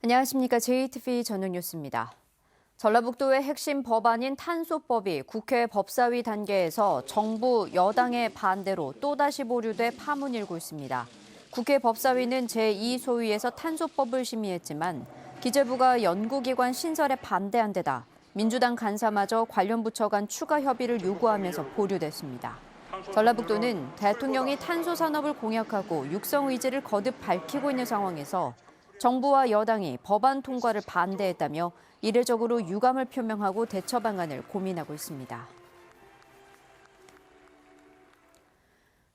안녕하십니까. JTV 저녁 뉴스입니다. 전라북도의 핵심 법안인 탄소법이 국회 법사위 단계에서 정부 여당의 반대로 또다시 보류돼 파문 일고 있습니다. 국회 법사위는 제2소위에서 탄소법을 심의했지만 기재부가 연구기관 신설에 반대한 데다 민주당 간사마저 관련 부처 간 추가 협의를 요구하면서 보류됐습니다. 전라북도는 대통령이 탄소 산업을 공약하고 육성 의지를 거듭 밝히고 있는 상황에서 정부와 여당이 법안 통과를 반대했다며 이례적으로 유감을 표명하고 대처 방안을 고민하고 있습니다.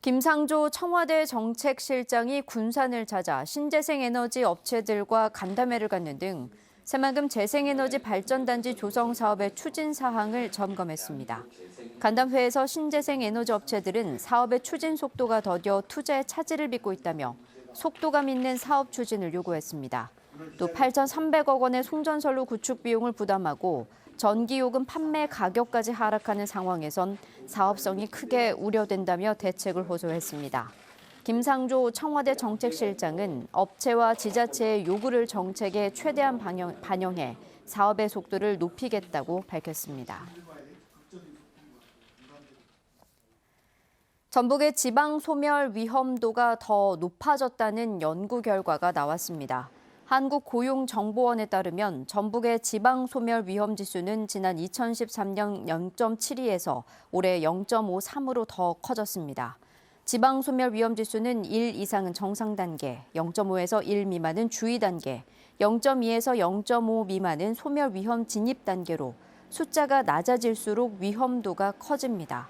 김상조 청와대 정책실장이 군산을 찾아 신재생 에너지 업체들과 간담회를 갖는 등 새만금 재생에너지 발전단지 조성 사업의 추진 사항을 점검했습니다. 간담회에서 신재생 에너지 업체들은 사업의 추진 속도가 더뎌 투자의 차질을 빚고 있다며 속도감 있는 사업 추진을 요구했습니다. 또 8,300억 원의 송전선로 구축 비용을 부담하고 전기요금 판매 가격까지 하락하는 상황에선 사업성이 크게 우려된다며 대책을 호소했습니다. 김상조 청와대 정책실장은 업체와 지자체의 요구를 정책에 최대한 반영해 사업의 속도를 높이겠다고 밝혔습니다. 전북의 지방 소멸 위험도가 더 높아졌다는 연구 결과가 나왔습니다. 한국고용정보원에 따르면 전북의 지방 소멸 위험 지수는 지난 2013년 0.72에서 올해 0.53으로 더 커졌습니다. 지방 소멸 위험 지수는 1 이상은 정상 단계, 0.5에서 1 미만은 주의 단계, 0.2에서 0.5 미만은 소멸 위험 진입 단계로 숫자가 낮아질수록 위험도가 커집니다.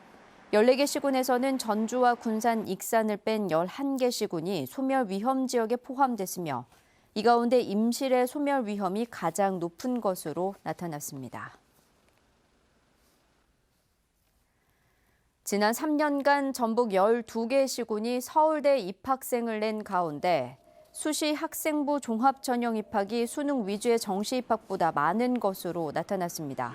14개 시군에서는 전주와 군산, 익산을 뺀 11개 시군이 소멸 위험 지역에 포함됐으며 이 가운데 임실의 소멸 위험이 가장 높은 것으로 나타났습니다. 지난 3년간 전북 12개 시군이 서울대 입학생을 낸 가운데 수시 학생부 종합 전형 입학이 수능 위주의 정시 입학보다 많은 것으로 나타났습니다.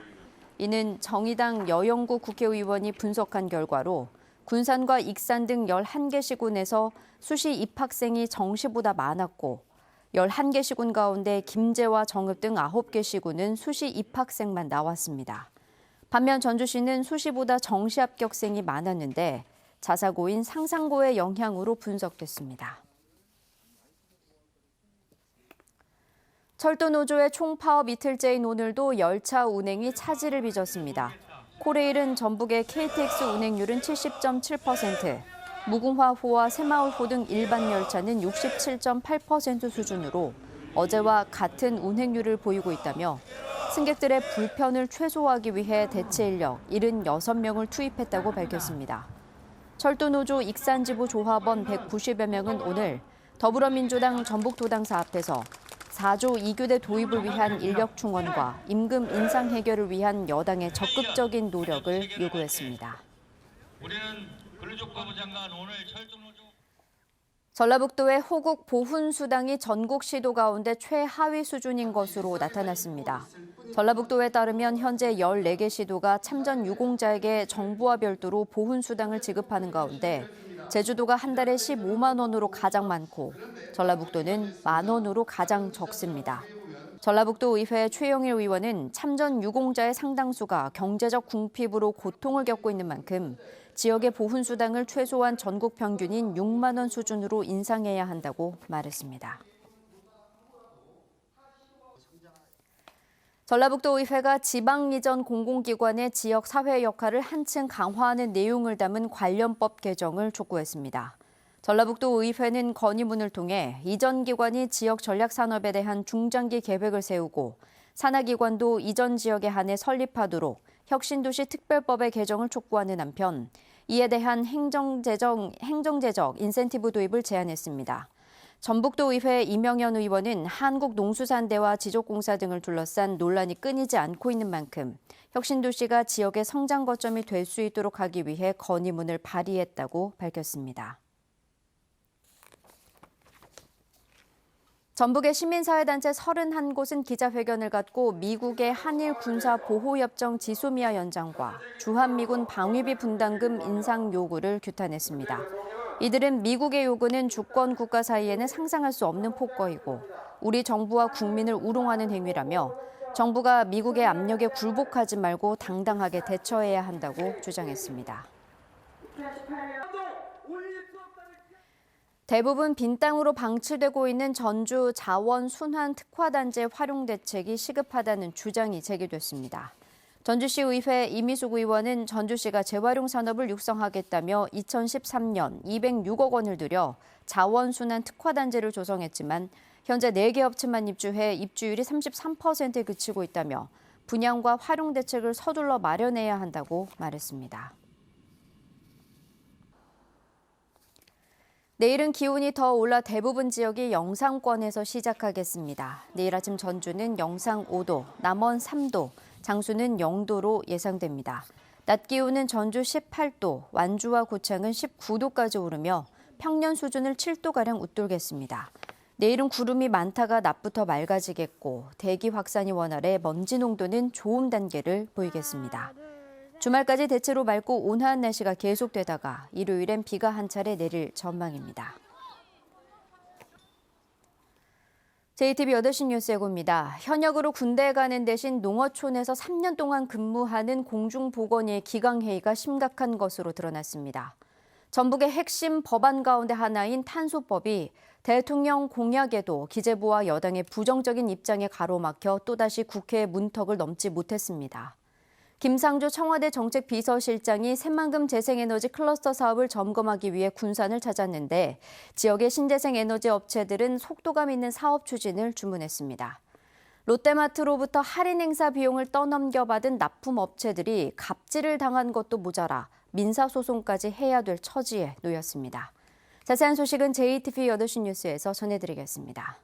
이는 정의당 여영구 국회의원이 분석한 결과로 군산과 익산 등 11개 시군에서 수시 입학생이 정시보다 많았고 11개 시군 가운데 김제와 정읍 등 9개 시군은 수시 입학생만 나왔습니다. 반면 전주시는 수시보다 정시 합격생이 많았는데 자사고인 상상고의 영향으로 분석됐습니다. 철도노조의 총파업 이틀째인 오늘도 열차 운행이 차질을 빚었습니다. 코레일은 전북의 KTX 운행률은 70.7%, 무궁화호와 새마을호 등 일반 열차는 67.8% 수준으로 어제와 같은 운행률을 보이고 있다며 승객들의 불편을 최소화하기 위해 대체 인력 76명을 투입했다고 밝혔습니다. 철도노조 익산지부 조합원 190여 명은 오늘 더불어민주당 전북도당사 앞에서 4조 2교대 도입을 위한 인력 충원과 임금 인상 해결을 위한 여당의 적극적인 노력을 요구했습니다. 우리는 근로조건부 장관 오늘 철도노조 전라북도의 호국 보훈수당이 전국 시도 가운데 최하위 수준인 것으로 나타났습니다. 전라북도에 따르면 현재 14개 시도가 참전 유공자에게 정부와 별도로 보훈수당을 지급하는 가운데 제주도가 한 달에 15만 원으로 가장 많고 전라북도는 1만 원으로 가장 적습니다. 전라북도 의회 최영일 의원은 참전 유공자의 상당수가 경제적 궁핍으로 고통을 겪고 있는 만큼 지역의 보훈수당을 최소한 전국 평균인 6만 원 수준으로 인상해야 한다고 말했습니다. 전라북도 의회가 지방 이전 공공기관의 지역 사회 역할을 한층 강화하는 내용을 담은 관련법 개정을 촉구했습니다. 전라북도 의회는 건의문을 통해 이전 기관이 지역 전략 산업에 대한 중장기 계획을 세우고 산하기관도 이전 지역에 한해 설립하도록 혁신도시 특별법의 개정을 촉구하는 한편 이에 대한 행정재정 인센티브 도입을 제안했습니다. 전북도 의회 이명현 의원은 한국농수산대와 지적공사 등을 둘러싼 논란이 끊이지 않고 있는 만큼 혁신도시가 지역의 성장 거점이 될 수 있도록 하기 위해 건의문을 발의했다고 밝혔습니다. 전북의 시민사회단체 31곳은 기자회견을 갖고 미국의 한일 군사보호협정 지소미아 연장과 주한미군 방위비 분담금 인상 요구를 규탄했습니다. 이들은 미국의 요구는 주권 국가 사이에는 상상할 수 없는 폭거이고 우리 정부와 국민을 우롱하는 행위라며 정부가 미국의 압력에 굴복하지 말고 당당하게 대처해야 한다고 주장했습니다. 대부분 빈 땅으로 방치되고 있는 전주 자원순환특화단지 활용 대책이 시급하다는 주장이 제기됐습니다. 전주시 의회 이미숙 의원은 전주시가 재활용 산업을 육성하겠다며 2013년 206억 원을 들여 자원순환특화단지를 조성했지만 현재 4개 업체만 입주해 입주율이 33%에 그치고 있다며 분양과 활용 대책을 서둘러 마련해야 한다고 말했습니다. 내일은 기온이 더 올라 대부분 지역이 영상권에서 시작하겠습니다. 내일 아침 전주는 영상 5도, 남원 3도, 장수는 0도로 예상됩니다. 낮 기온은 전주 18도, 완주와 고창은 19도까지 오르며 평년 수준을 7도가량 웃돌겠습니다. 내일은 구름이 많다가 낮부터 맑아지겠고 대기 확산이 원활해 먼지 농도는 좋음 단계를 보이겠습니다. 주말까지 대체로 맑고 온화한 날씨가 계속되다가 일요일엔 비가 한 차례 내릴 전망입니다. JTBC 8시 뉴스 예고입니다. 현역으로 군대에 가는 대신 농어촌에서 3년 동안 근무하는 공중보건의의 기강회의가 심각한 것으로 드러났습니다. 전북의 핵심 법안 가운데 하나인 탄소법이 대통령 공약에도 기재부와 여당의 부정적인 입장에 가로막혀 또다시 국회의 문턱을 넘지 못했습니다. 김상조 청와대 정책비서실장이 새만금 재생에너지 클러스터 사업을 점검하기 위해 군산을 찾았는데 지역의 신재생 에너지 업체들은 속도감 있는 사업 추진을 주문했습니다. 롯데마트로부터 할인 행사 비용을 떠넘겨받은 납품업체들이 갑질을 당한 것도 모자라 민사소송까지 해야 될 처지에 놓였습니다. 자세한 소식은 JTBC 8시 뉴스에서 전해드리겠습니다.